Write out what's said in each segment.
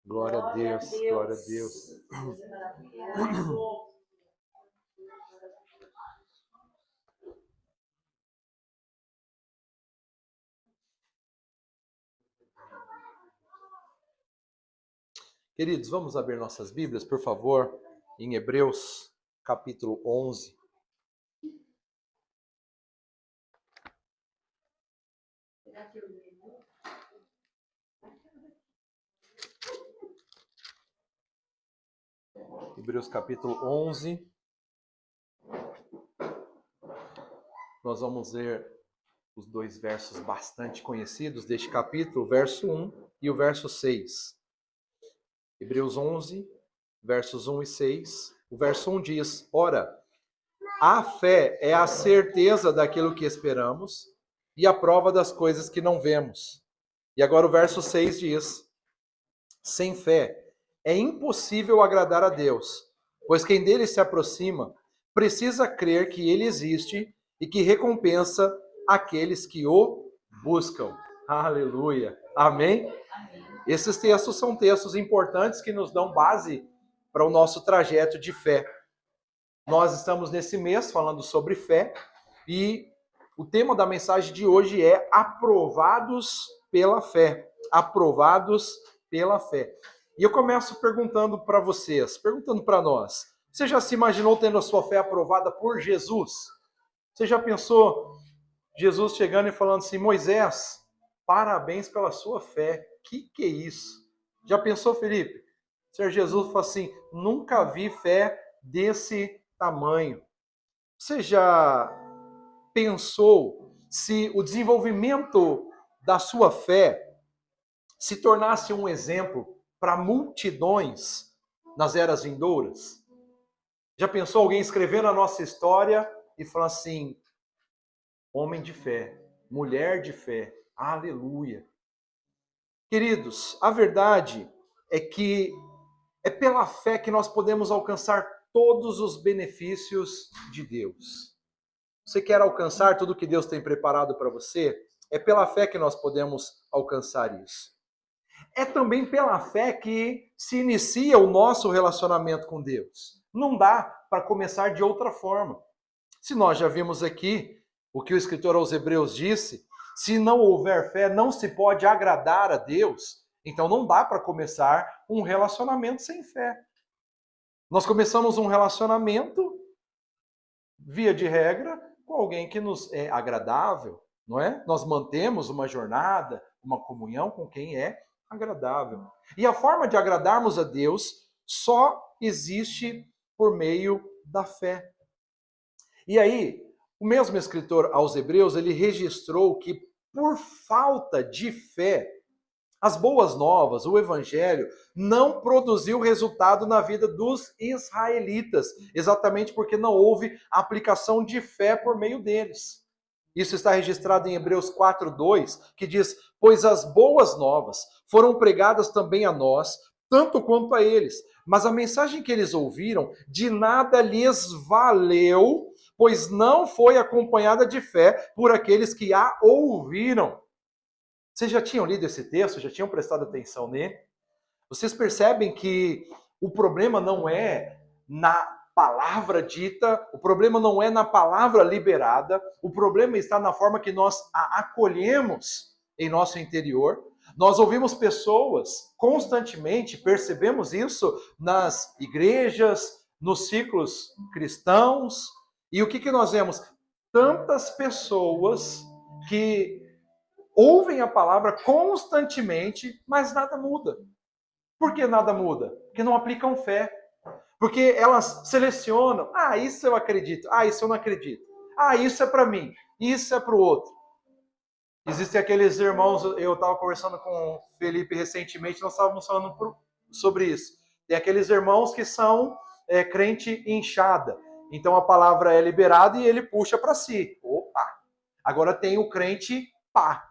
Glória a Deus, glória a Deus. Deus é maravilhoso. Queridos, vamos abrir nossas Bíblias, por favor, em Hebreus, capítulo 11. Hebreus, capítulo 11. Nós vamos ler os dois versos bastante conhecidos deste capítulo, o verso 1 e o verso 6. Hebreus 11, versos 1 e 6. O verso 1 diz: Ora, a fé é a certeza daquilo que esperamos e a prova das coisas que não vemos. E agora o verso 6 diz: Sem fé é impossível agradar a Deus, pois quem dele se aproxima precisa crer que ele existe e que recompensa aqueles que o buscam. Aleluia. Amém? Esses textos são textos importantes que nos dão base para o nosso trajeto de fé. Nós estamos nesse mês falando sobre fé e o tema da mensagem de hoje é aprovados pela fé. Aprovados pela fé. E eu começo perguntando para vocês, perguntando para nós. Você já se imaginou tendo a sua fé aprovada por Jesus? Você já pensou Jesus chegando e falando assim: Moisés, parabéns pela sua fé. Que é isso? Já pensou, Felipe? Senhor Jesus falou assim: nunca vi fé desse tamanho. Você já pensou se o desenvolvimento da sua fé se tornasse um exemplo para multidões nas eras vindouras? Já pensou alguém escrevendo a nossa história e falando assim: homem de fé, mulher de fé, aleluia. Queridos, a verdade é que é pela fé que nós podemos alcançar todos os benefícios de Deus. Você quer alcançar tudo que Deus tem preparado para você? É pela fé que nós podemos alcançar isso. É também pela fé que se inicia o nosso relacionamento com Deus. Não dá para começar de outra forma. Se nós já vimos aqui o que o escritor aos Hebreus disse, se não houver fé, não se pode agradar a Deus. Então não dá para começar um relacionamento sem fé. Nós começamos um relacionamento, via de regra, com alguém que nos é agradável, não é? Nós mantemos uma jornada, uma comunhão com quem é agradável. E a forma de agradarmos a Deus só existe por meio da fé. E aí, o mesmo escritor aos Hebreus, ele registrou que por falta de fé, as boas novas, o evangelho, não produziu resultado na vida dos israelitas, exatamente porque não houve aplicação de fé por meio deles. Isso está registrado em Hebreus 4:2, que diz: pois as boas novas foram pregadas também a nós, tanto quanto a eles. Mas a mensagem que eles ouviram de nada lhes valeu, pois não foi acompanhada de fé por aqueles que a ouviram. Vocês já tinham lido esse texto? Já tinham prestado atenção nele? Vocês percebem que o problema não é na palavra dita, o problema não é na palavra liberada, o problema está na forma que nós a acolhemos em nosso interior. Nós ouvimos pessoas constantemente, percebemos isso nas igrejas, nos ciclos cristãos, e o que nós vemos? Tantas pessoas que ouvem a palavra constantemente, mas nada muda. Por que nada muda? Porque não aplicam fé. Porque elas selecionam. Ah, isso eu acredito. Ah, isso eu não acredito. Ah, isso é para mim. Isso é para o outro. Existem aqueles irmãos, eu estava conversando com o Felipe recentemente, nós estávamos falando sobre isso. Tem aqueles irmãos que são crente inchada. Então a palavra é liberada e ele puxa para si. Opa! Agora tem o crente pá.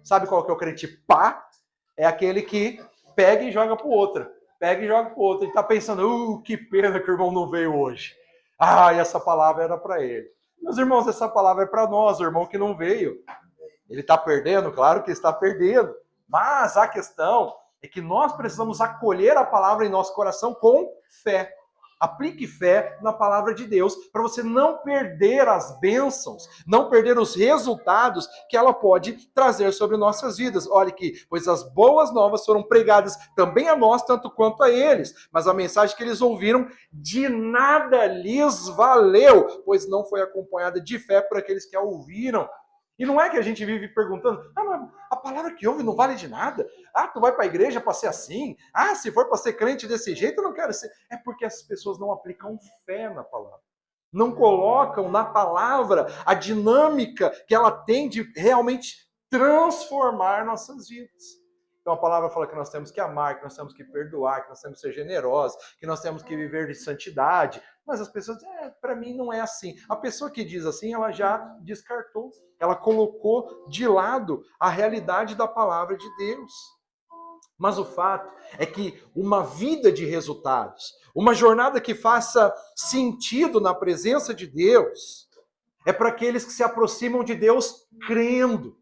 Sabe qual que é o crente pá? É aquele que pega e joga pro outro. Pega e joga pro outro. Ele tá pensando, que pena que o irmão não veio hoje. Ah, e essa palavra era para ele. Meus irmãos, essa palavra é para nós, o irmão que não veio. Ele está perdendo? Claro que está perdendo. Mas a questão é que nós precisamos acolher a palavra em nosso coração com fé. Aplique fé na palavra de Deus para você não perder as bênçãos, não perder os resultados que ela pode trazer sobre nossas vidas. Olha aqui, pois as boas novas foram pregadas também a nós, tanto quanto a eles. Mas a mensagem que eles ouviram de nada lhes valeu, pois não foi acompanhada de fé por aqueles que a ouviram. E não é que a gente vive perguntando, mas a palavra que ouve não vale de nada. Tu vai para a igreja para ser assim? Se for para ser crente desse jeito, eu não quero ser. É porque as pessoas não aplicam fé na palavra. Não colocam na palavra a dinâmica que ela tem de realmente transformar nossas vidas. Então a palavra fala que nós temos que amar, que nós temos que perdoar, que nós temos que ser generosos, que nós temos que viver de santidade. Mas as pessoas dizem, para mim não é assim. A pessoa que diz assim, ela já descartou. Ela colocou de lado a realidade da palavra de Deus. Mas o fato é que uma vida de resultados, uma jornada que faça sentido na presença de Deus, é para aqueles que se aproximam de Deus crendo.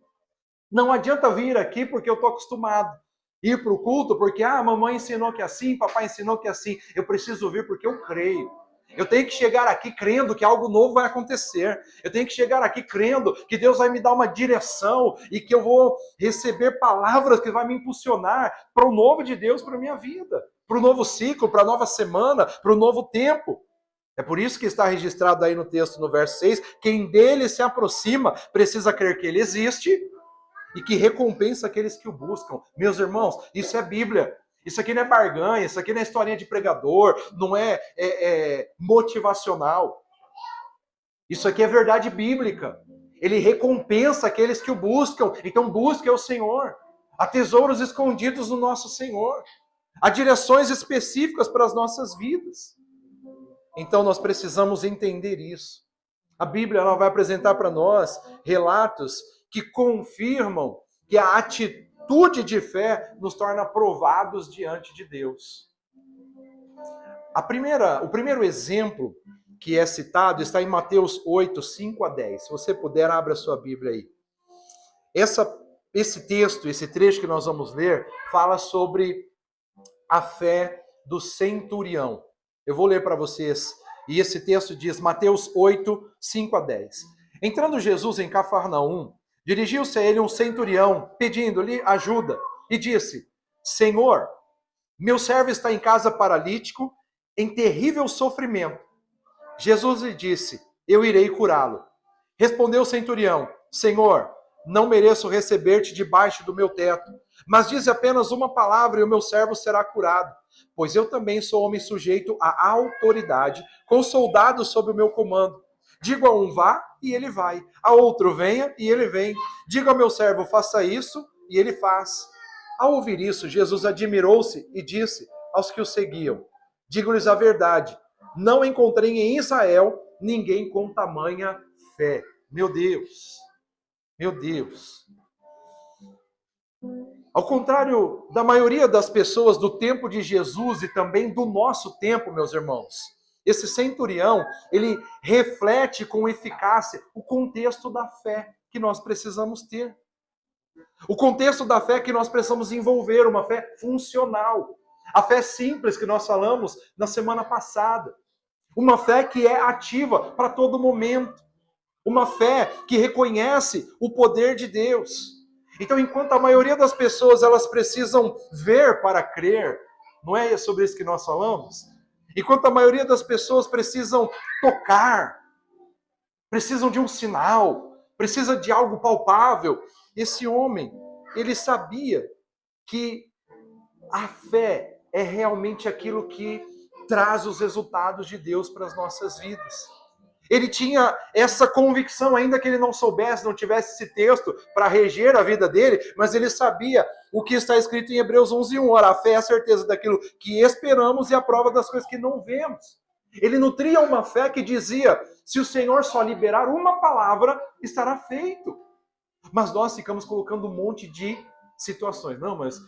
Não adianta vir aqui porque eu estou acostumado. Ir para o culto porque, mamãe ensinou que é assim, papai ensinou que é assim. Eu preciso vir porque eu creio. Eu tenho que chegar aqui crendo que algo novo vai acontecer. Eu tenho que chegar aqui crendo que Deus vai me dar uma direção e que eu vou receber palavras que vai me impulsionar para o novo de Deus para a minha vida, para o novo ciclo, para a nova semana, para o novo tempo. É por isso que está registrado aí no texto, no verso 6, quem dele se aproxima precisa crer que ele existe e que recompensa aqueles que o buscam. Meus irmãos, isso é Bíblia. Isso aqui não é barganha, isso aqui não é historinha de pregador, não é motivacional. Isso aqui é verdade bíblica. Ele recompensa aqueles que o buscam. Então busque o Senhor. Há tesouros escondidos no nosso Senhor. Há direções específicas para as nossas vidas. Então nós precisamos entender isso. A Bíblia ela vai apresentar para nós relatos que confirmam que a atitude de fé nos torna provados diante de Deus. O primeiro exemplo que é citado está em Mateus 8, 5 a 10. Se você puder, abra a sua Bíblia aí. Esse texto, esse trecho que nós vamos ler, fala sobre a fé do centurião. Eu vou ler para vocês. E esse texto diz, Mateus 8, 5 a 10. Entrando Jesus em Cafarnaum, dirigiu-se a ele um centurião, pedindo-lhe ajuda, e disse, Senhor, meu servo está em casa paralítico, em terrível sofrimento. Jesus lhe disse, eu irei curá-lo. Respondeu o centurião, Senhor, não mereço receber-te debaixo do meu teto, mas dize apenas uma palavra e o meu servo será curado. Pois eu também sou homem sujeito à autoridade, com soldados sob o meu comando. Digo a um vá, e ele vai. A outro venha, e ele vem. Digo ao meu servo, faça isso, e ele faz. Ao ouvir isso, Jesus admirou-se e disse aos que o seguiam, digo-lhes a verdade, não encontrei em Israel ninguém com tamanha fé. Meu Deus, meu Deus. Ao contrário da maioria das pessoas do tempo de Jesus e também do nosso tempo, meus irmãos, esse centurião, ele reflete com eficácia o contexto da fé que nós precisamos ter. O contexto da fé que nós precisamos envolver, uma fé funcional. A fé simples que nós falamos na semana passada. Uma fé que é ativa para todo momento. Uma fé que reconhece o poder de Deus. Então, enquanto a maioria das pessoas elas precisam ver para crer, não é sobre isso que nós falamos? Enquanto a maioria das pessoas precisam tocar, precisam de um sinal, precisa de algo palpável, esse homem, ele sabia que a fé é realmente aquilo que traz os resultados de Deus para as nossas vidas. Ele tinha essa convicção, ainda que ele não soubesse, não tivesse esse texto para reger a vida dele, mas ele sabia o que está escrito em Hebreus 11:1. Ora, a fé é a certeza daquilo que esperamos e a prova das coisas que não vemos. Ele nutria uma fé que dizia, se o Senhor só liberar uma palavra, estará feito. Mas nós ficamos colocando um monte de situações. Não, mas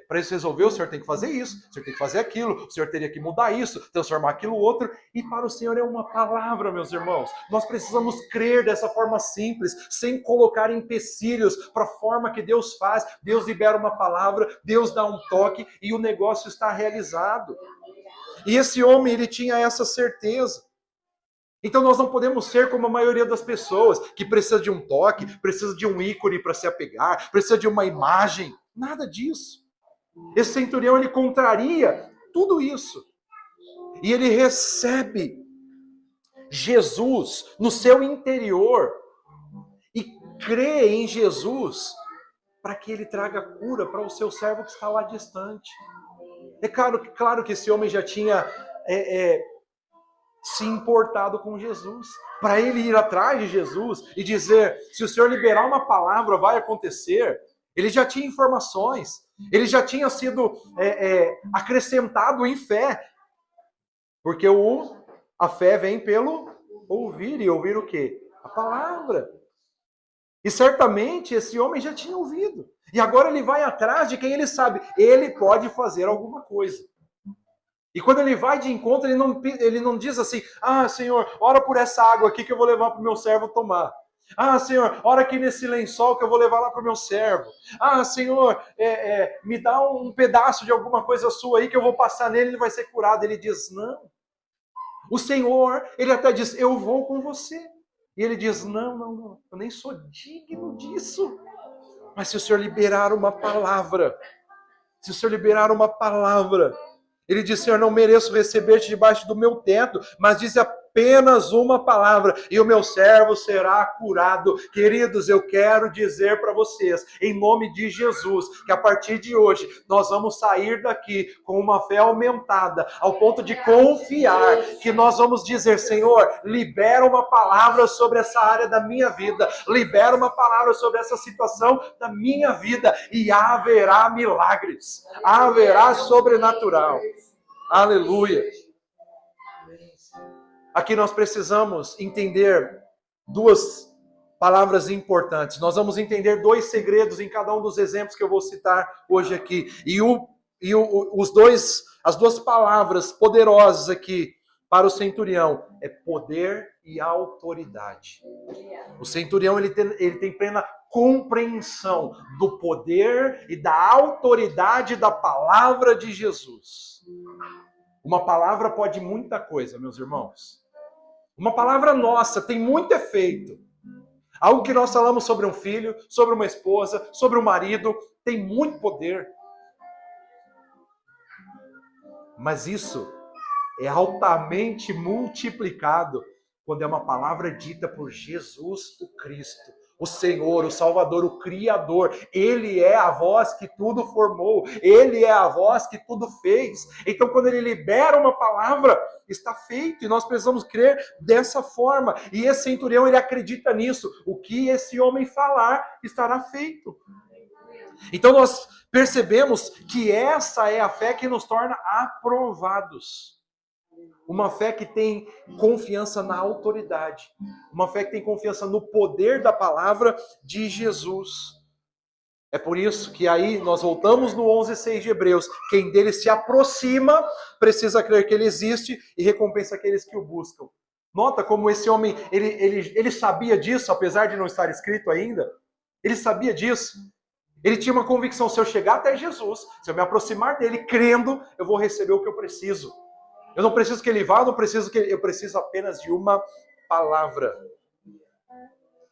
para isso resolver, o senhor tem que fazer isso, o senhor tem que fazer aquilo, o senhor teria que mudar isso, transformar aquilo outro. E para o Senhor é uma palavra, meus irmãos. Nós precisamos crer dessa forma simples, sem colocar empecilhos para a forma que Deus faz. Deus libera uma palavra, Deus dá um toque e o negócio está realizado. E esse homem, ele tinha essa certeza. Então nós não podemos ser como a maioria das pessoas, que precisa de um toque, precisa de um ícone para se apegar, precisa de uma imagem. Nada disso. Esse centurião, ele contraria tudo isso. E ele recebe Jesus no seu interior e crê em Jesus para que ele traga cura para o seu servo que está lá distante. É claro que esse homem já tinha se importado com Jesus. Para ele ir atrás de Jesus e dizer, se o Senhor liberar uma palavra, vai acontecer. Ele já tinha informações. Ele já tinha sido acrescentado em fé. Porque a fé vem pelo ouvir. E ouvir o quê? A palavra. E certamente esse homem já tinha ouvido. E agora ele vai atrás de quem ele sabe. Ele pode fazer alguma coisa. E quando ele vai de encontro, ele não diz assim, Senhor, ora por essa água aqui que eu vou levar para o meu servo tomar. Senhor, ora aqui nesse lençol que eu vou levar lá para o meu servo. Senhor, me dá um pedaço de alguma coisa sua aí que eu vou passar nele e ele vai ser curado. Ele diz, não. O Senhor, ele até diz, eu vou com você. E ele diz, não, eu nem sou digno disso. Mas se o Senhor liberar uma palavra, ele diz, Senhor, não mereço receber-te debaixo do meu teto, mas diz apenas uma palavra e o meu servo será curado. Queridos, eu quero dizer para vocês, em nome de Jesus, que a partir de hoje nós vamos sair daqui com uma fé aumentada, ao ponto de confiar que nós vamos dizer, Senhor, libera uma palavra sobre essa área da minha vida, libera uma palavra sobre essa situação da minha vida e haverá milagres, haverá sobrenatural. Aleluia. Aqui nós precisamos entender duas palavras importantes. Nós vamos entender dois segredos em cada um dos exemplos que eu vou citar hoje aqui. As duas palavras poderosas aqui para o centurião é poder e autoridade. O centurião ele tem plena compreensão do poder e da autoridade da palavra de Jesus. Uma palavra pode muita coisa, meus irmãos. Uma palavra nossa tem muito efeito. Algo que nós falamos sobre um filho, sobre uma esposa, sobre um marido, tem muito poder. Mas isso é altamente multiplicado quando é uma palavra dita por Jesus o Cristo, o Senhor, o Salvador, o Criador. Ele é a voz que tudo formou, Ele é a voz que tudo fez. Então, quando Ele libera uma palavra, está feito, e nós precisamos crer dessa forma. E esse centurião, ele acredita nisso. O que esse homem falar, estará feito. Então, nós percebemos que essa é a fé que nos torna aprovados. Uma fé que tem confiança na autoridade. Uma fé que tem confiança no poder da palavra de Jesus. É por isso que aí nós voltamos no 11:6 de Hebreus. Quem dele se aproxima precisa crer que ele existe e recompensa aqueles que o buscam. Nota como esse homem, ele sabia disso, apesar de não estar escrito ainda. Ele sabia disso. Ele tinha uma convicção, se eu chegar até Jesus, se eu me aproximar dele crendo, eu vou receber o que eu preciso. Eu não preciso que ele vá, eu preciso apenas de uma palavra.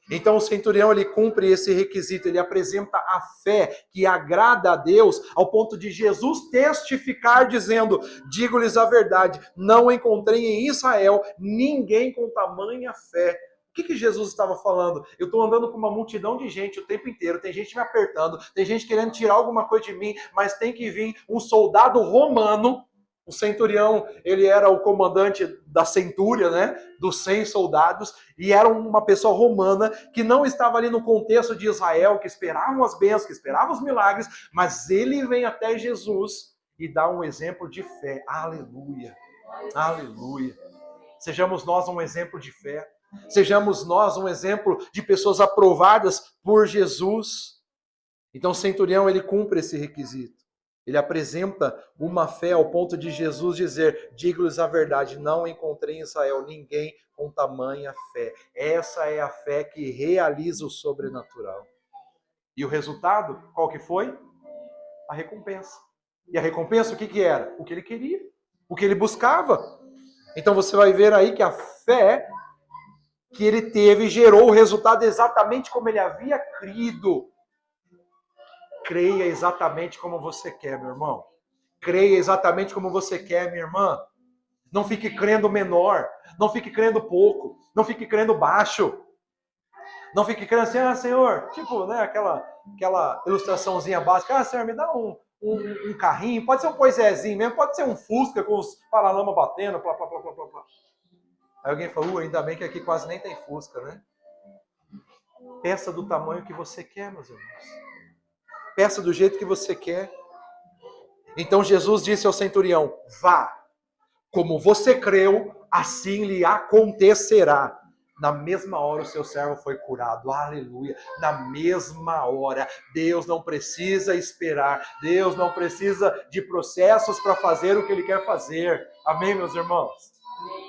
Então o centurião, ele cumpre esse requisito, ele apresenta a fé que agrada a Deus, ao ponto de Jesus testificar dizendo, digo-lhes a verdade, não encontrei em Israel ninguém com tamanha fé. O que Jesus estava falando? Eu estou andando com uma multidão de gente o tempo inteiro, tem gente me apertando, tem gente querendo tirar alguma coisa de mim, mas tem que vir um soldado romano. O centurião, ele era o comandante da centúria, né, dos 100 soldados, e era uma pessoa romana que não estava ali no contexto de Israel, que esperavam as bênçãos, que esperavam os milagres, mas ele vem até Jesus e dá um exemplo de fé. Aleluia, aleluia. Sejamos nós um exemplo de fé, sejamos nós um exemplo de pessoas aprovadas por Jesus. Então o centurião, ele cumpre esse requisito. Ele apresenta uma fé ao ponto de Jesus dizer: digo-lhes a verdade, não encontrei em Israel ninguém com tamanha fé. Essa é a fé que realiza o sobrenatural. E o resultado, qual que foi? A recompensa. E a recompensa o que que era? O que ele queria, o que ele buscava. Então você vai ver aí que a fé que ele teve gerou o resultado exatamente como ele havia crido. Creia exatamente como você quer, meu irmão. Creia exatamente como você quer, minha irmã. Não fique crendo menor, não fique crendo pouco, não fique crendo baixo. Não fique crendo assim, Senhor, tipo, né, aquela ilustraçãozinha básica, Senhor, me dá um carrinho, pode ser um Poisézinho mesmo, pode ser um Fusca com os paralamas batendo, plá, plá, plá, plá, plá, plá. Aí alguém falou, ainda bem que aqui quase nem tem Fusca, né? Peça do tamanho que você quer, meus irmãos. Peça do jeito que você quer. Então Jesus disse ao centurião, vá, como você creu, assim lhe acontecerá. Na mesma hora o seu servo foi curado. Aleluia. Na mesma hora. Deus não precisa esperar. Deus não precisa de processos para fazer o que ele quer fazer. Amém, meus irmãos?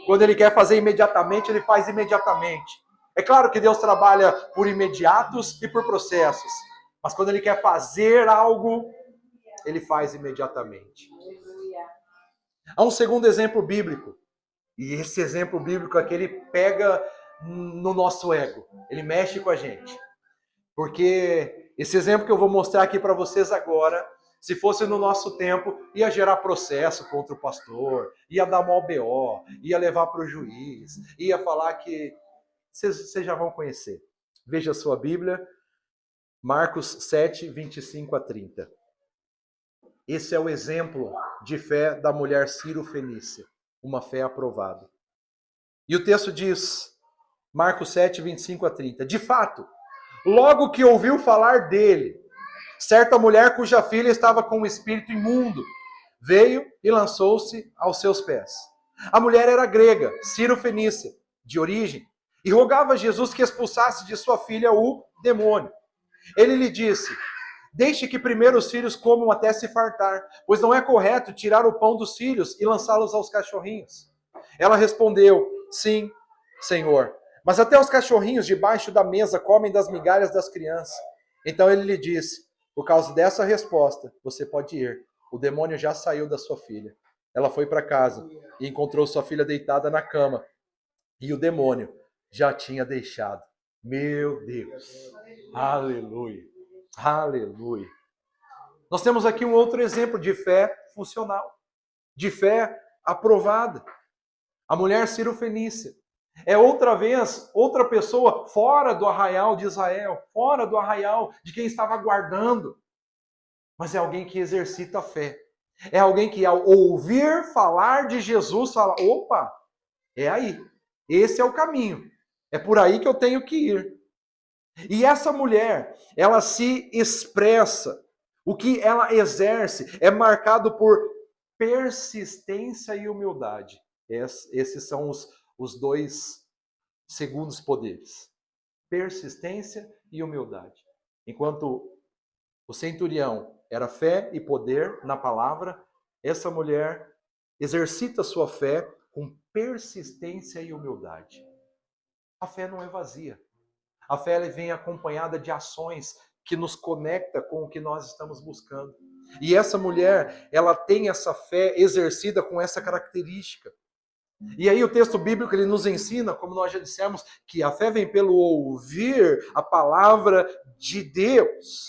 Quando ele quer fazer imediatamente, ele faz imediatamente. É claro que Deus trabalha por imediatos e por processos. Mas quando ele quer fazer algo, ele faz imediatamente. Há um segundo exemplo bíblico. E esse exemplo bíblico aqui, ele pega no nosso ego. Ele mexe com a gente. Porque esse exemplo que eu vou mostrar aqui para vocês agora, se fosse no nosso tempo, ia gerar processo contra o pastor, ia dar mal BO, ia levar para o juiz, ia falar que... Vocês já vão conhecer. Veja a sua Bíblia, Marcos 7, 25 a 30. Esse é o exemplo de fé da mulher Ciro-Fenícia. Uma fé aprovada. E o texto diz, Marcos 7, 25 a 30. De fato, logo que ouviu falar dele, certa mulher cuja filha estava com um espírito imundo, veio e lançou-se aos seus pés. A mulher era grega, Ciro-Fenícia, de origem, e rogava a Jesus que expulsasse de sua filha o demônio. Ele lhe disse, deixe que primeiro os filhos comam até se fartar, pois não é correto tirar o pão dos filhos e lançá-los aos cachorrinhos. Ela respondeu, sim, Senhor, mas até os cachorrinhos debaixo da mesa comem das migalhas das crianças. Então ele lhe disse, por causa dessa resposta, você pode ir. O demônio já saiu da sua filha. Ela foi para casa e encontrou sua filha deitada na cama. E o demônio já tinha deixado. Meu Deus. Aleluia. Aleluia. Nós temos aqui um outro exemplo de fé funcional. De fé aprovada. A mulher Ciro-Fenícia. É outra vez, outra pessoa fora do arraial de Israel, fora do arraial de quem estava aguardando. Mas é alguém que exercita a fé. É alguém que ao ouvir falar de Jesus, fala, opa, é aí. Esse é o caminho. É por aí que eu tenho que ir. E essa mulher, ela se expressa. O que ela exerce é marcado por persistência e humildade. Esses são os dois segundos poderes. Persistência e humildade. Enquanto o centurião era fé e poder na palavra, essa mulher exercita sua fé com persistência e humildade. A fé não é vazia. A fé vem acompanhada de ações que nos conecta com o que nós estamos buscando. E essa mulher, ela tem essa fé exercida com essa característica. E aí o texto bíblico ele nos ensina, como nós já dissemos, que a fé vem pelo ouvir a palavra de Deus.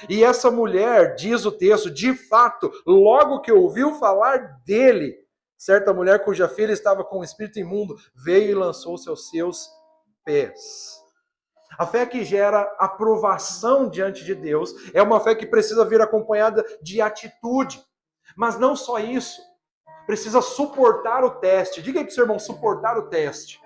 E essa mulher, diz o texto, de fato, logo que ouviu falar dele, certa mulher cuja filha estava com um espírito imundo, veio e lançou-se aos seus pés. A fé que gera aprovação diante de Deus é uma fé que precisa vir acompanhada de atitude. Mas não só isso. Precisa suportar o teste. Diga aí para o seu irmão, suportar o teste.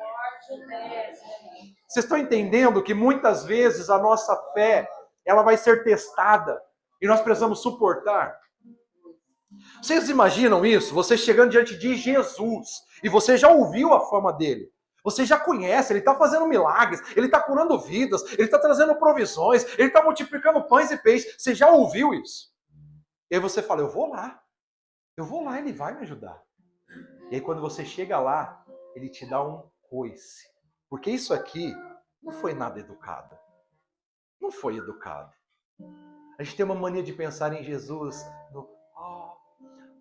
Vocês estão entendendo que muitas vezes a nossa fé ela vai ser testada e nós precisamos suportar? Vocês imaginam isso? Você chegando diante de Jesus e você já ouviu a fama dele. Você já conhece, ele está fazendo milagres, ele está curando vidas, ele está trazendo provisões, ele está multiplicando pães e peixes. Você já ouviu isso? E aí você fala, eu vou lá, ele vai me ajudar. E aí quando você chega lá, ele te dá um coice. Porque isso aqui não foi nada educado. Não foi educado. A gente tem uma mania de pensar em Jesus, no,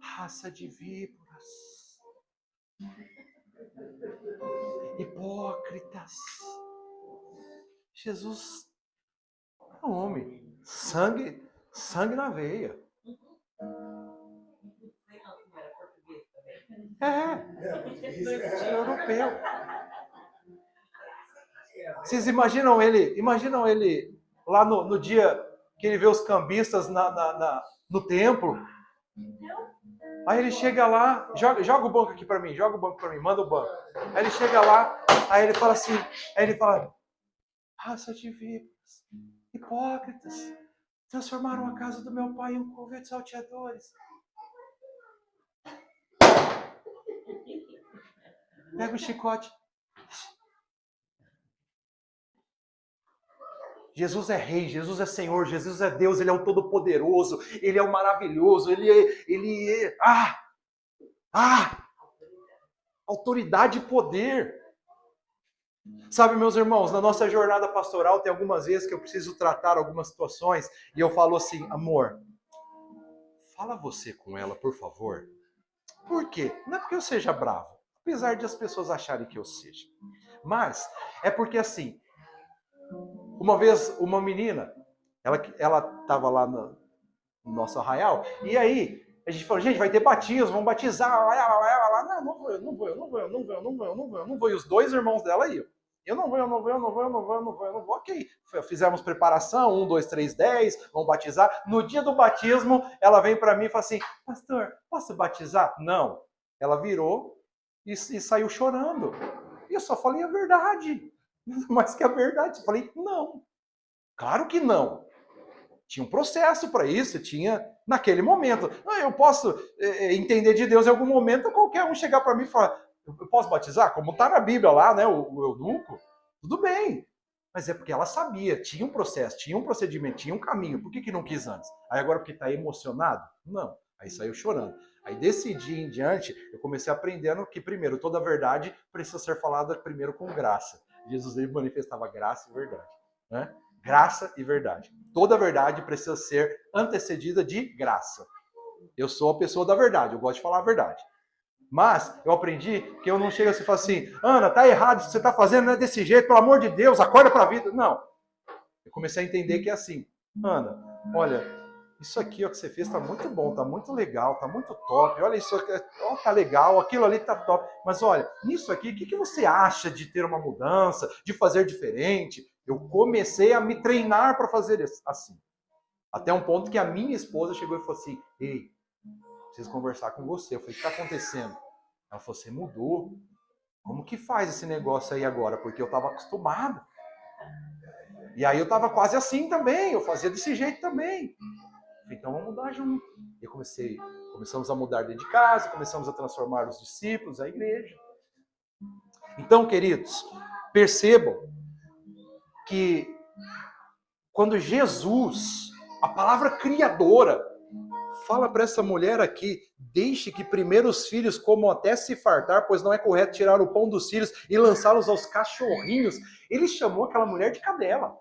raça de víboras, hipócritas. Jesus é um homem, sangue na veia. É europeu. Vocês imaginam ele lá no dia que ele vê os cambistas no templo? Aí ele chega lá, joga o banco aqui para mim, manda o banco. Aí ele chega lá, aí ele fala assim, raça de víboras, hipócritas, transformaram a casa do meu pai em um convento de salteadores. Pega o chicote. Jesus é rei, Jesus é Senhor, Jesus é Deus, Ele é o Todo-Poderoso, Ele é o maravilhoso, Ele é... autoridade e poder. Sabe, meus irmãos, na nossa jornada pastoral tem algumas vezes que eu preciso tratar algumas situações e eu falo assim, amor, fala você com ela, por favor. Por quê? Não é porque eu seja bravo, apesar de as pessoas acharem que eu seja. Mas é porque assim, uma vez uma menina, ela estava lá no nosso arraial, e aí a gente falou, gente, vai ter batismo, vamos batizar. Ela lá, não vou. E os dois irmãos dela iam. Eu não vou. Ok. Fizemos preparação, 1, 2, 3, 10, vamos batizar. No dia do batismo, ela vem para mim e fala assim, pastor, posso batizar? Não. Ela virou e saiu chorando. E eu só falei a verdade. Mais que a verdade. Eu falei, não. Claro que não. Tinha um processo para isso, tinha naquele momento. Eu posso entender de Deus em algum momento, qualquer um chegar para mim e falar, eu posso batizar? Como está na Bíblia lá, né, o eunuco? Tudo bem. Mas é porque ela sabia, tinha um processo, tinha um procedimento, tinha um caminho. Por que não quis antes? Aí agora porque está emocionado? Não. Aí saiu chorando. Aí desse dia em diante, eu comecei aprendendo que, primeiro, toda verdade precisa ser falada primeiro com graça. Jesus ele manifestava graça e verdade, né? Graça e verdade. Toda verdade precisa ser antecedida de graça. Eu sou a pessoa da verdade, eu gosto de falar a verdade. Mas eu aprendi que eu não chego assim e falo assim, Ana, tá errado, isso que você tá fazendo não é desse jeito, pelo amor de Deus, acorda pra vida. Não. Eu comecei a entender que é assim, Ana, olha, isso aqui ó, que você fez tá muito bom, tá muito legal, tá muito top, olha isso aqui, ó, tá legal, aquilo ali tá top. Mas olha, nisso aqui, o que você acha de ter uma mudança, de fazer diferente? Eu comecei a me treinar para fazer assim. Até um ponto que a minha esposa chegou e falou assim, ei, preciso conversar com você. Eu falei, o que está acontecendo? Ela falou, você mudou. Como que faz esse negócio aí agora? Porque eu estava acostumado. E aí eu estava quase assim também, eu fazia desse jeito também. Falei, então vamos mudar junto. E começamos a mudar dentro de casa, começamos a transformar os discípulos, a igreja. Então, queridos, percebam que quando Jesus, a palavra criadora, fala para essa mulher aqui, deixe que primeiro os filhos comam até se fartar, pois não é correto tirar o pão dos filhos e lançá-los aos cachorrinhos. Ele chamou aquela mulher de cadela.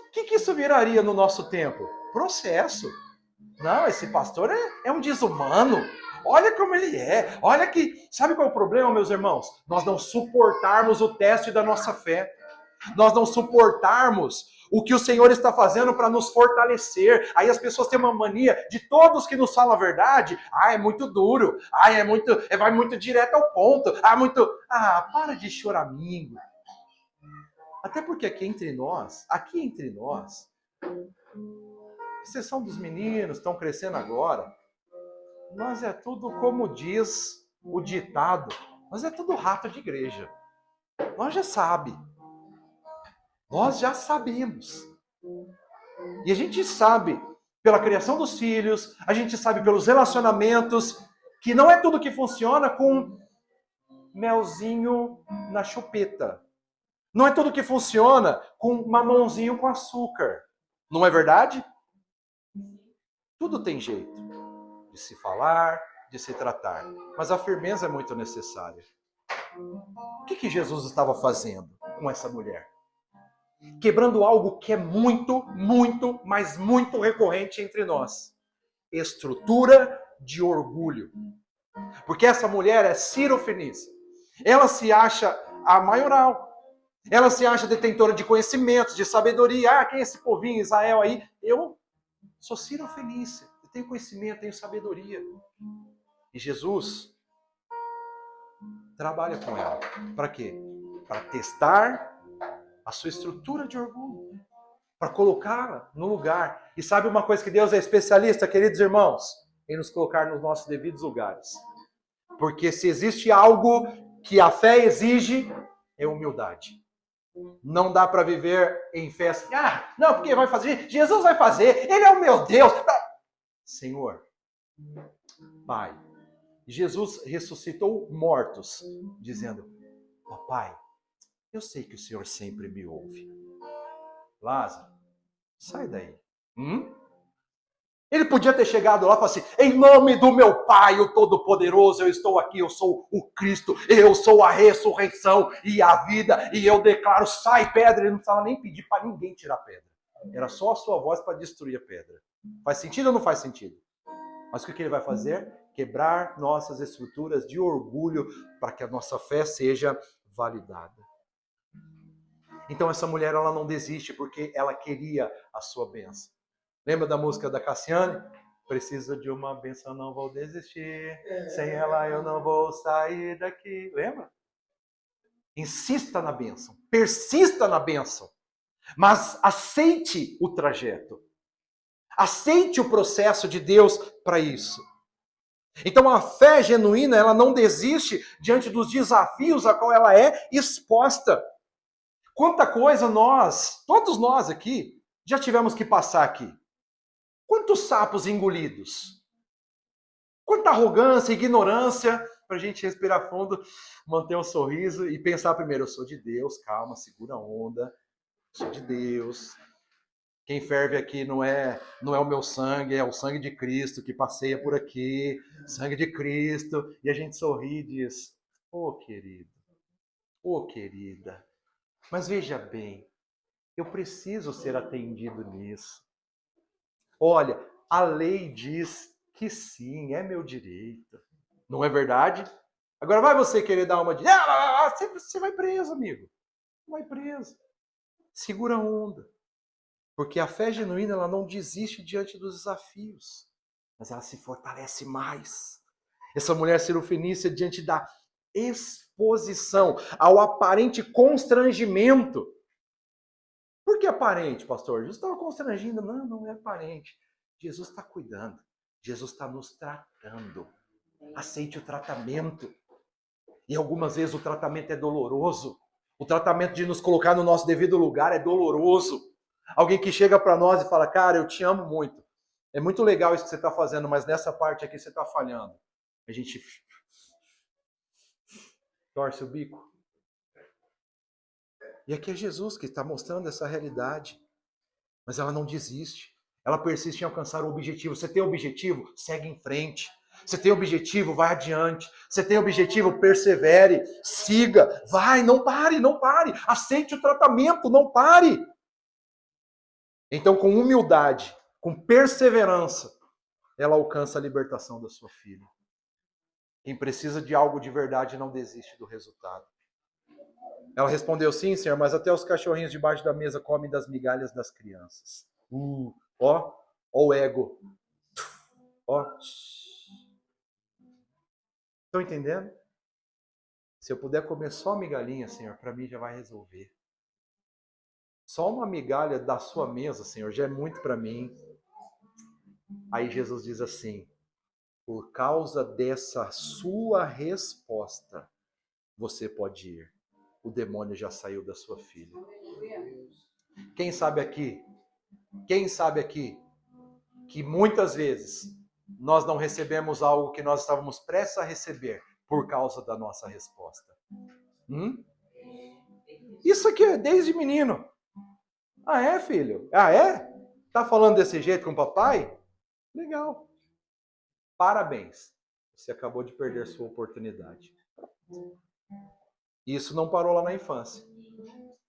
O que isso viraria no nosso tempo? Processo. Não, esse pastor é um desumano. Olha como ele é. Olha que... Sabe qual é o problema, meus irmãos? Nós não suportarmos o teste da nossa fé. Nós não suportarmos o que o Senhor está fazendo para nos fortalecer. Aí as pessoas têm uma mania de todos que nos falam a verdade. É muito duro. Vai muito direto ao ponto. Para de choramingo. Até porque aqui entre nós, exceção dos meninos, estão crescendo agora, nós é tudo como diz o ditado, nós é tudo rato de igreja. Nós já sabe. Nós já sabemos. E a gente sabe, pela criação dos filhos, a gente sabe pelos relacionamentos, que não é tudo que funciona com melzinho na chupeta. Não é tudo que funciona com mamãozinho com açúcar. Não é verdade? Tudo tem jeito de se falar, de se tratar, mas a firmeza é muito necessária. O que Jesus estava fazendo com essa mulher? Quebrando algo que é muito, muito, mas muito recorrente entre nós. Estrutura de orgulho. Porque essa mulher é cirofenícia. Ela se acha a maioral. Ela se acha detentora de conhecimentos, de sabedoria. Ah, quem é esse povinho Israel aí? Eu sou cirofenícia. Eu tenho conhecimento, tenho sabedoria. E Jesus trabalha com ela. Para quê? Para testar a sua estrutura de orgulho. Para colocá-la no lugar. E sabe uma coisa que Deus é especialista, queridos irmãos? Em nos colocar nos nossos devidos lugares. Porque se existe algo que a fé exige, é humildade. Não dá para viver em festa. Ah, não, porque vai fazer. Jesus vai fazer. Ele é o meu Deus. Senhor, Pai, Jesus ressuscitou mortos, dizendo: Pai, eu sei que o Senhor sempre me ouve. Lázaro, sai daí. Ele podia ter chegado lá e falado assim: em nome do meu Pai, o Todo-Poderoso, eu estou aqui, eu sou o Cristo, eu sou a ressurreição e a vida, e eu declaro, sai pedra. Ele não precisava nem pedir para ninguém tirar pedra. Era só a sua voz para destruir a pedra. Faz sentido ou não faz sentido? Mas o que ele vai fazer? Quebrar nossas estruturas de orgulho para que a nossa fé seja validada. Então essa mulher, ela não desiste porque ela queria a sua bênção. Lembra da música da Cassiane? Preciso de uma bênção, não vou desistir. Sem ela eu não vou sair daqui. Lembra? Insista na bênção. Persista na bênção. Mas aceite o trajeto. Aceite o processo de Deus para isso. Então a fé genuína, ela não desiste diante dos desafios a qual ela é exposta. Quanta coisa todos nós aqui, já tivemos que passar aqui. Quantos sapos engolidos? Quanta arrogância, ignorância, para a gente respirar fundo, manter um sorriso e pensar primeiro: eu sou de Deus, calma, segura a onda, eu sou de Deus. Quem ferve aqui não é o meu sangue, é o sangue de Cristo que passeia por aqui, sangue de Cristo. E a gente sorri e diz: querido, querida, mas veja bem, eu preciso ser atendido nisso. Olha, a lei diz que sim, é meu direito. Não é verdade? Agora vai você querer dar uma de... Você vai preso, amigo. Vai preso. Segura a onda. Porque a fé genuína, ela não desiste diante dos desafios. Mas ela se fortalece mais. Essa mulher cirofenícia, diante da exposição ao aparente constrangimento. Por que aparente, pastor? Jesus estava constrangindo. Não é aparente. Jesus está cuidando. Jesus está nos tratando. Aceite o tratamento. E algumas vezes o tratamento é doloroso. O tratamento de nos colocar no nosso devido lugar é doloroso. Alguém que chega para nós e fala: cara, eu te amo muito. É muito legal isso que você está fazendo, mas nessa parte aqui você está falhando. A gente torce o bico. E aqui é Jesus que está mostrando essa realidade. Mas ela não desiste. Ela persiste em alcançar o objetivo. Você tem objetivo? Segue em frente. Você tem objetivo? Vai adiante. Você tem objetivo? Persevere. Siga. Vai, não pare, não pare. Aceite o tratamento, não pare. Então, com humildade, com perseverança, ela alcança a libertação da sua filha. Quem precisa de algo de verdade não desiste do resultado. Ela respondeu: sim, senhor, mas até os cachorrinhos debaixo da mesa comem das migalhas das crianças. Ó o ego. Ó. Estão entendendo? Se eu puder comer só migalhinha, Senhor, para mim já vai resolver. Só uma migalha da sua mesa, Senhor, já é muito para mim. Aí Jesus diz assim: por causa dessa sua resposta, você pode ir. O demônio já saiu da sua filha. Quem sabe aqui que muitas vezes nós não recebemos algo que nós estávamos prestes a receber por causa da nossa resposta? Isso aqui é desde menino. Ah, é, filho? Ah, é? Tá falando desse jeito com o papai? Legal. Parabéns. Você acabou de perder sua oportunidade. Isso não parou lá na infância.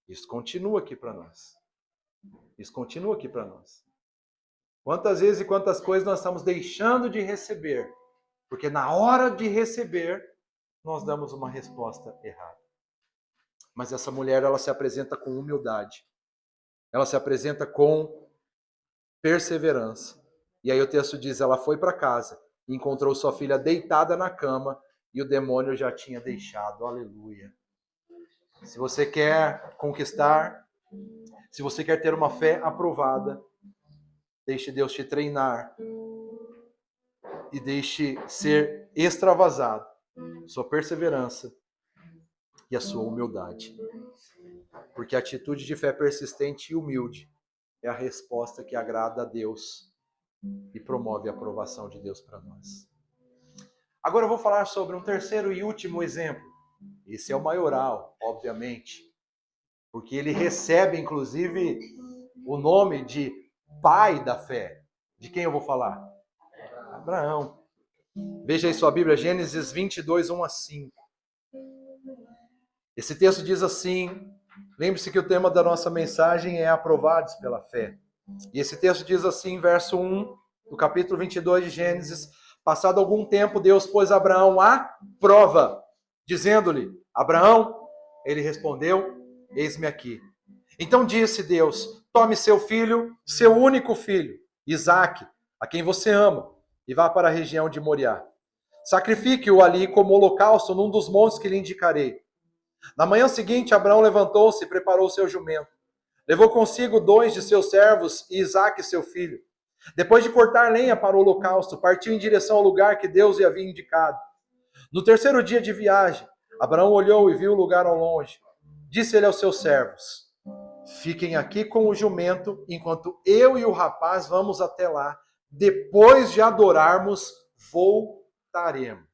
Isso continua aqui para nós. Isso continua aqui para nós. Quantas vezes e quantas coisas nós estamos deixando de receber, porque na hora de receber, nós damos uma resposta errada. Mas essa mulher, ela se apresenta com humildade. Ela se apresenta com perseverança. E aí o texto diz, ela foi para casa, encontrou sua filha deitada na cama e o demônio já tinha deixado. Aleluia. Se você quer conquistar, se você quer ter uma fé aprovada, deixe Deus te treinar e deixe ser extravasado sua perseverança e a sua humildade. Porque a atitude de fé persistente e humilde é a resposta que agrada a Deus e promove a aprovação de Deus para nós. Agora eu vou falar sobre um terceiro e último exemplo. Esse é o maioral, obviamente, porque ele recebe, inclusive, o nome de pai da fé. De quem eu vou falar? Abraão. Veja aí sua Bíblia, Gênesis 22, 1 a 5. Esse texto diz assim, lembre-se que o tema da nossa mensagem é aprovados pela fé. E esse texto diz assim, verso 1 do capítulo 22 de Gênesis, passado algum tempo, Deus pôs Abraão à prova, dizendo-lhe, Abraão, ele respondeu, eis-me aqui. Então disse Deus, tome seu filho, seu único filho, Isaque, a quem você ama, e vá para a região de Moriá. Sacrifique-o ali como holocausto num dos montes que lhe indicarei. Na manhã seguinte, Abraão levantou-se e preparou seu jumento. Levou consigo 2 de seus servos e Isaque, seu filho. Depois de cortar lenha para o holocausto, partiu em direção ao lugar que Deus lhe havia indicado. No terceiro dia de viagem, Abraão olhou e viu o lugar ao longe. Disse ele aos seus servos, fiquem aqui com o jumento, enquanto eu e o rapaz vamos até lá. Depois de adorarmos, voltaremos.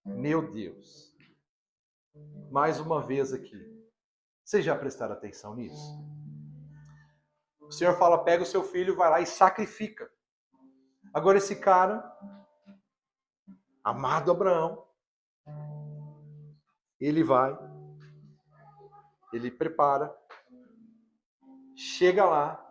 Meu Deus. Mais uma vez aqui. Vocês já prestaram atenção nisso? O Senhor fala, pega o seu filho, vai lá e sacrifica. Agora esse cara, amado Abraão, ele vai, ele prepara, chega lá,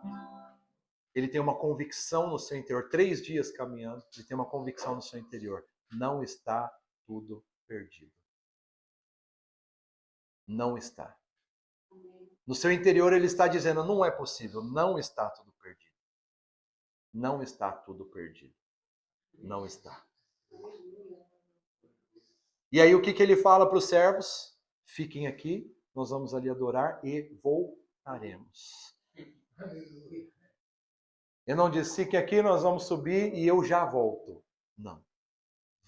ele tem uma convicção no seu interior, 3 dias caminhando, ele tem uma convicção no seu interior, não está tudo perdido. Não está. No seu interior ele está dizendo, não é possível, não está tudo perdido. Não está tudo perdido. Não está. E aí o que ele fala para os servos? Fiquem aqui, nós vamos ali adorar e voltaremos. Eu não disse, fiquem aqui, nós vamos subir e eu já volto. Não.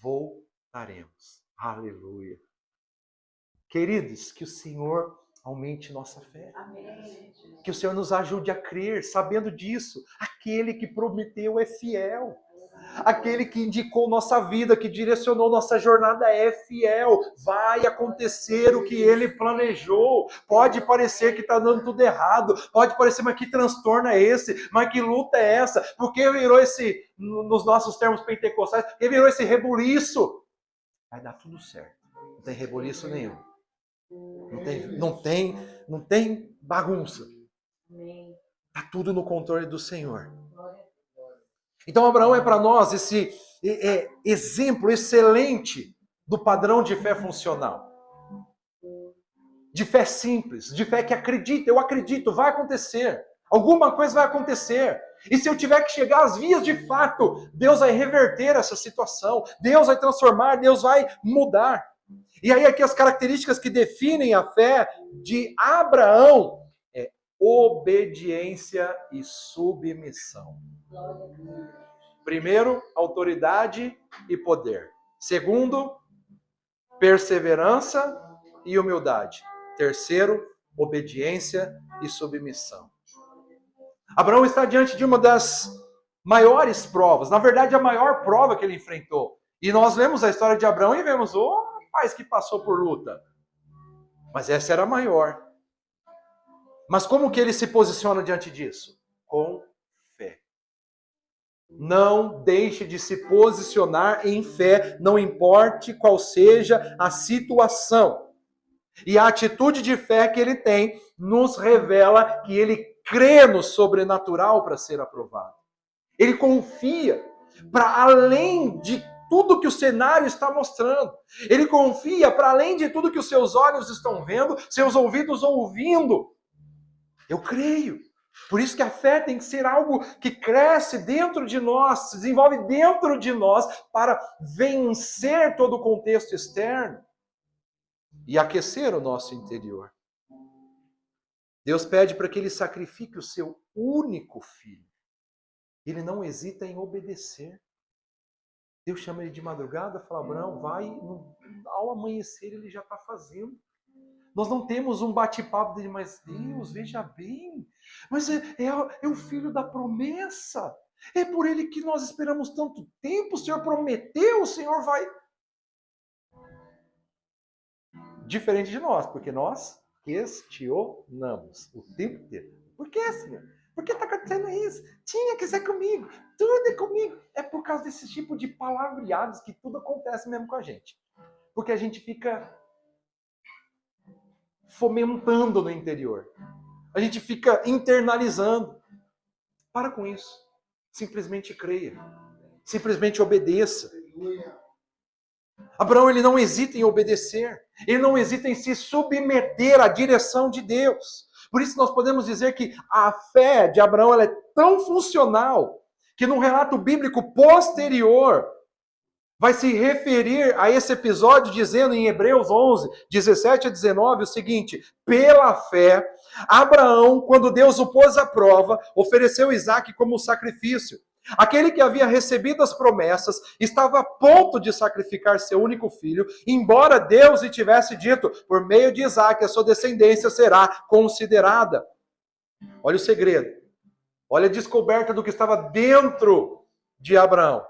Voltaremos. Aleluia. Queridos, que o Senhor aumente nossa fé. Amém. Que o Senhor nos ajude a crer, sabendo disso. Aquele que prometeu é fiel. Aquele que indicou nossa vida, que direcionou nossa jornada é fiel. Vai acontecer o que ele planejou. Pode parecer que está dando tudo errado. Pode parecer, mas que transtorno é esse? Mas que luta é essa? Por que virou esse, nos nossos termos pentecostais, por que virou esse rebuliço? Vai dar tudo certo. Não tem rebuliço nenhum. Não tem bagunça. Está tudo no controle do Senhor. Então Abraão é para nós esse exemplo excelente do padrão de fé funcional. De fé simples, de fé que acredita, eu acredito, vai acontecer. Alguma coisa vai acontecer. E se eu tiver que chegar às vias de fato, Deus vai reverter essa situação. Deus vai transformar, Deus vai mudar. E aí aqui as características que definem a fé de Abraão é obediência e submissão. Primeiro, autoridade e poder. Segundo, perseverança e humildade. Terceiro, obediência e submissão. Abraão está diante de uma das maiores provas, na verdade a maior prova que ele enfrentou. E nós lemos a história de Abraão e vemos, rapaz que passou por luta. Mas essa era a maior. Mas como que ele se posiciona diante disso? Com fé. Não deixe de se posicionar em fé, não importe qual seja a situação. E a atitude de fé que ele tem nos revela que ele crê no sobrenatural para ser aprovado. Ele confia para além de tudo que o cenário está mostrando. Ele confia para além de tudo que os seus olhos estão vendo, seus ouvidos ouvindo. Eu creio. Por isso que a fé tem que ser algo que cresce dentro de nós, se desenvolve dentro de nós para vencer todo o contexto externo e aquecer o nosso interior. Deus pede para que ele sacrifique o seu único filho. Ele não hesita em obedecer. Deus chama ele de madrugada, fala, Abraão, vai, ao amanhecer ele já está fazendo. Nós não temos um bate-papo dele, mas Deus, veja bem, mas é o filho da promessa. É por ele que nós esperamos tanto tempo, o Senhor prometeu, o Senhor vai. Diferente de nós, porque nós questionamos o tempo inteiro. Por que, Senhor? Por que está acontecendo isso? Tinha que ser comigo, tudo é comigo. É por causa desse tipo de palavreados que tudo acontece mesmo com a gente. Porque a gente fica fomentando no interior. A gente fica internalizando. Para com isso. Simplesmente creia. Simplesmente obedeça. Abraão, ele não hesita em obedecer. Ele não hesita em se submeter à direção de Deus. Por isso nós podemos dizer que a fé de Abraão ela é tão funcional que no relato bíblico posterior vai se referir a esse episódio dizendo em Hebreus 11, 17 a 19 o seguinte: pela fé, Abraão, quando Deus o pôs à prova, ofereceu Isaque como sacrifício. Aquele que havia recebido as promessas estava a ponto de sacrificar seu único filho, embora Deus lhe tivesse dito, por meio de Isaque, a sua descendência será considerada. Olha o segredo. Olha a descoberta do que estava dentro de Abraão.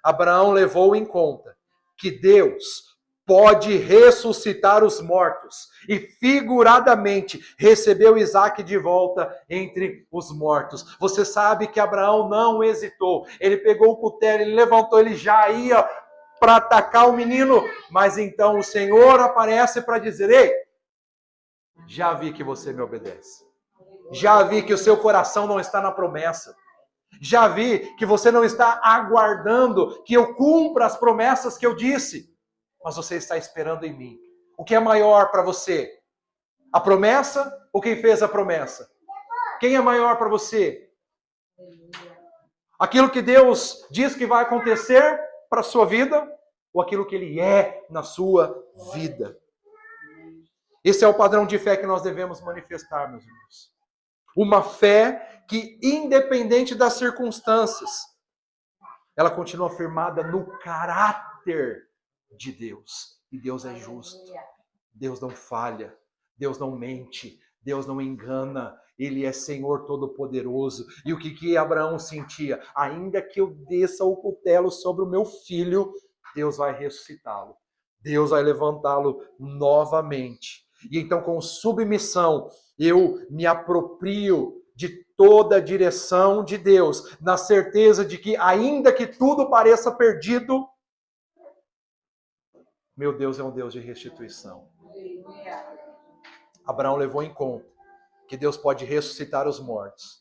Abraão levou em conta que Deus pode ressuscitar os mortos e figuradamente recebeu Isaque de volta entre os mortos. Você sabe que Abraão não hesitou. Ele pegou o cutelo, ele levantou, ele já ia para atacar o menino, mas então o Senhor aparece para dizer: ei, já vi que você me obedece. Já vi que o seu coração não está na promessa. Já vi que você não está aguardando que eu cumpra as promessas que eu disse, mas você está esperando em mim. O que é maior para você? A promessa ou quem fez a promessa? Quem é maior para você? Aquilo que Deus diz que vai acontecer para a sua vida ou aquilo que Ele é na sua vida? Esse é o padrão de fé que nós devemos manifestar, meus irmãos. Uma fé que, independente das circunstâncias, ela continua firmada no caráter de Deus. E Deus é justo. Deus não falha. Deus não mente. Deus não engana. Ele é Senhor Todo-Poderoso. E o que Abraão sentia? Ainda que eu desça o cutelo sobre o meu filho, Deus vai ressuscitá-lo. Deus vai levantá-lo novamente. E então, com submissão, eu me aproprio de toda a direção de Deus, na certeza de que, ainda que tudo pareça perdido, meu Deus é um Deus de restituição. Abraão levou em conta que Deus pode ressuscitar os mortos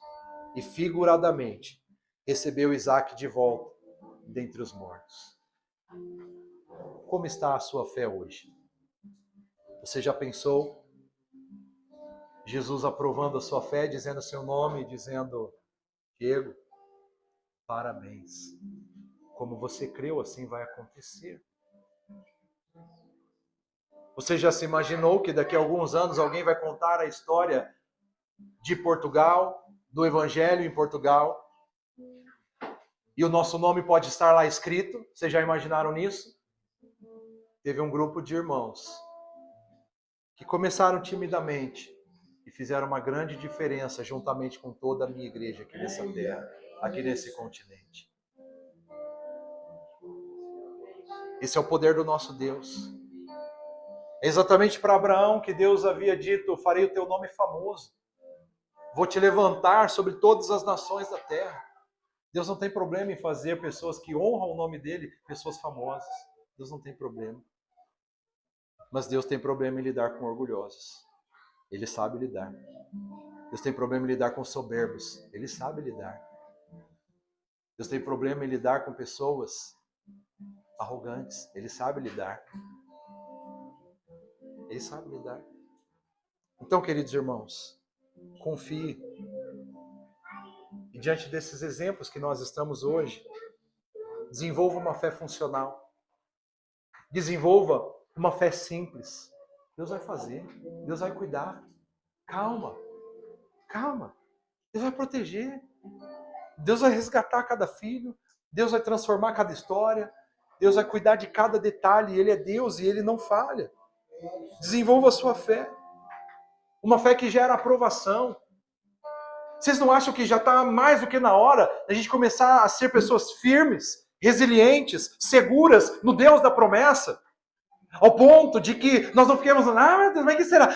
e, figuradamente, recebeu Isaque de volta dentre os mortos. Como está a sua fé hoje? Você já pensou? Jesus aprovando a sua fé, dizendo seu nome, dizendo: Diego, parabéns. Como você creu, assim vai acontecer. Você já se imaginou que daqui a alguns anos alguém vai contar a história de Portugal, do Evangelho em Portugal, e o nosso nome pode estar lá escrito? Vocês já imaginaram nisso? Teve um grupo de irmãos que começaram timidamente e fizeram uma grande diferença juntamente com toda a minha igreja aqui nessa terra, aqui nesse continente. Esse é o poder do nosso Deus. É exatamente para Abraão que Deus havia dito: farei o teu nome famoso. Vou te levantar sobre todas as nações da terra. Deus não tem problema em fazer pessoas que honram o nome dele, pessoas famosas. Deus não tem problema. Mas Deus tem problema em lidar com orgulhosos. Ele sabe lidar. Deus tem problema em lidar com soberbos. Ele sabe lidar. Deus tem problema em lidar com pessoas arrogantes. Ele sabe lidar. Ele sabe lidar. Então, queridos irmãos, confie. E diante desses exemplos que nós estamos hoje, desenvolva uma fé funcional. Desenvolva uma fé simples. Deus vai fazer. Deus vai cuidar. Calma. Calma. Deus vai proteger. Deus vai resgatar cada filho. Deus vai transformar cada história. Deus vai cuidar de cada detalhe. Ele é Deus e Ele não falha. Desenvolva a sua fé. Uma fé que gera aprovação. Vocês não acham que já está mais do que na hora da gente começar a ser pessoas firmes, resilientes, seguras no Deus da promessa? Ao ponto de que nós não fiquemos, meu Deus, mas o que será?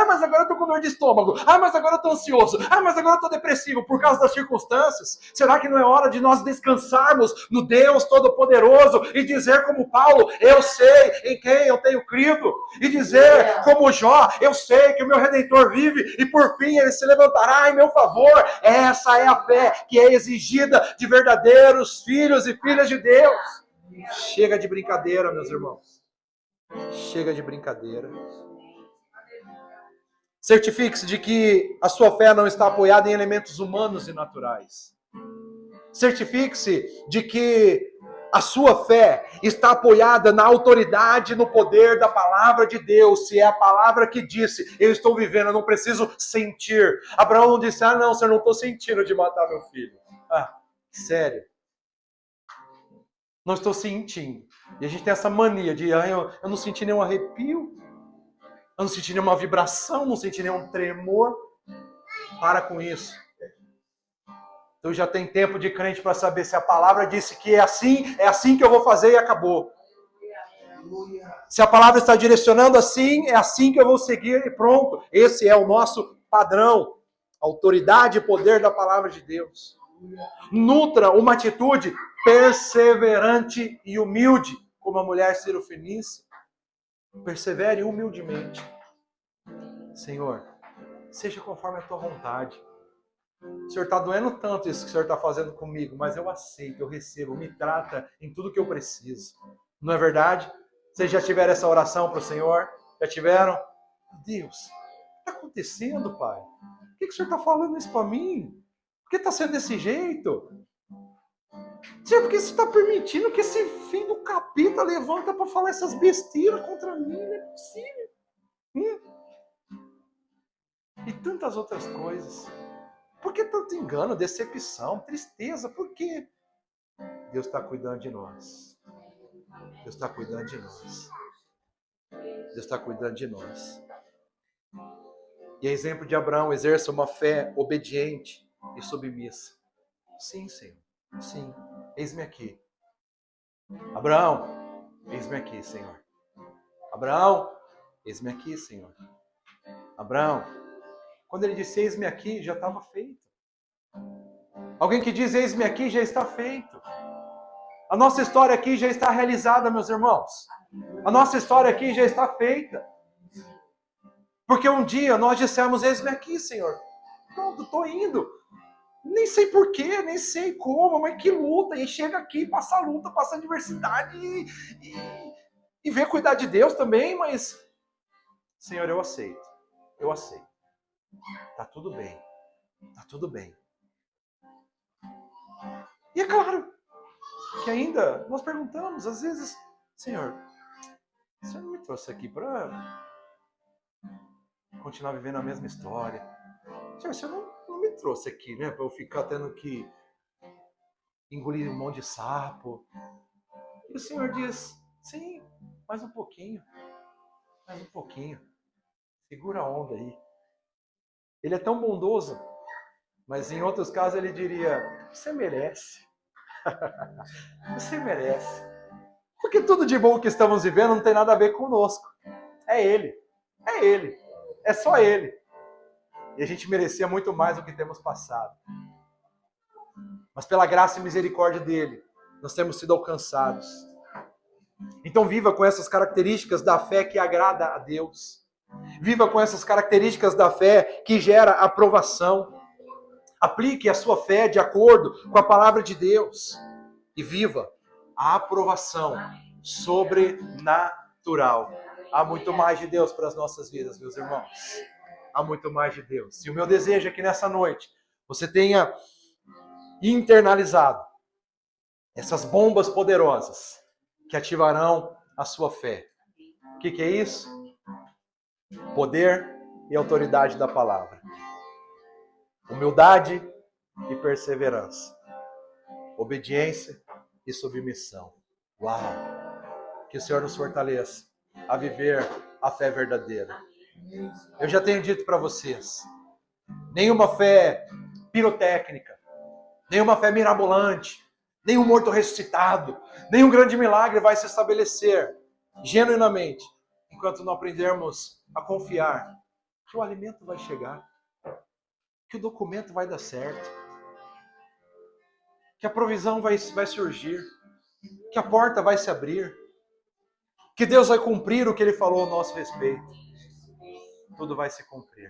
Mas agora eu estou com dor de estômago. Mas agora eu estou ansioso. Mas agora eu estou depressivo por causa das circunstâncias. Será que não é hora de nós descansarmos no Deus Todo-Poderoso e dizer como Paulo, eu sei em quem eu tenho crido. E dizer como Jó, eu sei que o meu Redentor vive e por fim ele se levantará em meu favor. Essa é a fé que é exigida de verdadeiros filhos e filhas de Deus. Chega de brincadeira, meus irmãos. Chega de brincadeira. Certifique-se de que a sua fé não está apoiada em elementos humanos e naturais. Certifique-se de que a sua fé está apoiada na autoridade, no poder da palavra de Deus. Se é a palavra que disse, eu estou vivendo, eu não preciso sentir. Abraão não disse, não, senhor, não estou sentindo de matar meu filho. Sério. Não estou sentindo. E a gente tem essa mania de, eu não senti nenhum arrepio, eu não senti nenhuma vibração, não senti nenhum tremor. Para com isso. Então já tem tempo de crente para saber se a palavra disse que é assim que eu vou fazer e acabou. Se a palavra está direcionando assim, é assim que eu vou seguir e pronto. Esse é o nosso padrão. Autoridade e poder da palavra de Deus. Nutra uma atitude perseverante e humilde, como a mulher sirofenícia. Persevere humildemente. Senhor, seja conforme a tua vontade. O Senhor está doendo tanto isso que o Senhor está fazendo comigo, mas eu aceito, eu recebo, me trata em tudo que eu preciso. Não é verdade? Vocês já tiveram essa oração para o Senhor? Já tiveram? Deus, o que está acontecendo, Pai? Por que o Senhor está falando isso para mim? Por que está sendo desse jeito? Senhor, por que você está permitindo que esse filho do capeta levanta para falar essas besteiras contra mim? Não é possível. E tantas outras coisas. Por que tanto engano, decepção, tristeza? Por quê? Deus está cuidando de nós. Deus está cuidando de nós. Deus está cuidando de nós. E a exemplo de Abraão, exerça uma fé obediente e submissa. Sim, Senhor. Sim. Eis-me aqui. Abraão, eis-me aqui, Senhor. Abraão, eis-me aqui, Senhor. Abraão, quando ele disse eis-me aqui, já estava feito. Alguém que diz eis-me aqui, já está feito. A nossa história aqui já está realizada, meus irmãos. A nossa história aqui já está feita. Porque um dia nós dissemos eis-me aqui, Senhor. Pronto, estou indo. Nem sei porquê, nem sei como, mas que luta. E chega aqui, passa a luta, passa a adversidade e vê cuidar de Deus também, mas Senhor, eu aceito. Eu aceito. Tá tudo bem. Tá tudo bem. E é claro que ainda nós perguntamos, às vezes, Senhor, o Senhor não me trouxe aqui para continuar vivendo a mesma história. Senhor, o Senhor não me trouxe aqui, né, para eu ficar tendo que engolir um monte de sapo. E o Senhor diz, sim, mais um pouquinho. Mais um pouquinho. Segura a onda aí. Ele é tão bondoso, mas em outros casos ele diria, você merece. Você merece. Porque tudo de bom que estamos vivendo não tem nada a ver conosco. É Ele. É Ele. É só Ele. E a gente merecia muito mais do que temos passado. mas pela graça e misericórdia dele, nós temos sido alcançados. Então viva com essas características da fé que agrada a Deus. Viva com essas características da fé que gera aprovação. Aplique a sua fé de acordo com a palavra de Deus. E viva a aprovação sobrenatural. Há muito mais de Deus para as nossas vidas, meus irmãos. Há muito mais de Deus. E o meu desejo é que nessa noite você tenha internalizado essas bombas poderosas que ativarão a sua fé. O que é isso? Poder e autoridade da palavra. Humildade e perseverança. Obediência e submissão. Uau! Que o Senhor nos fortaleça a viver a fé verdadeira. Eu já tenho dito para vocês, nenhuma fé pirotécnica, nenhuma fé mirabolante, nenhum morto ressuscitado, nenhum grande milagre vai se estabelecer genuinamente, enquanto não aprendermos a confiar que o alimento vai chegar, que o documento vai dar certo, que a provisão vai surgir, que a porta vai se abrir, que Deus vai cumprir o que Ele falou ao nosso respeito. Tudo vai se cumprir.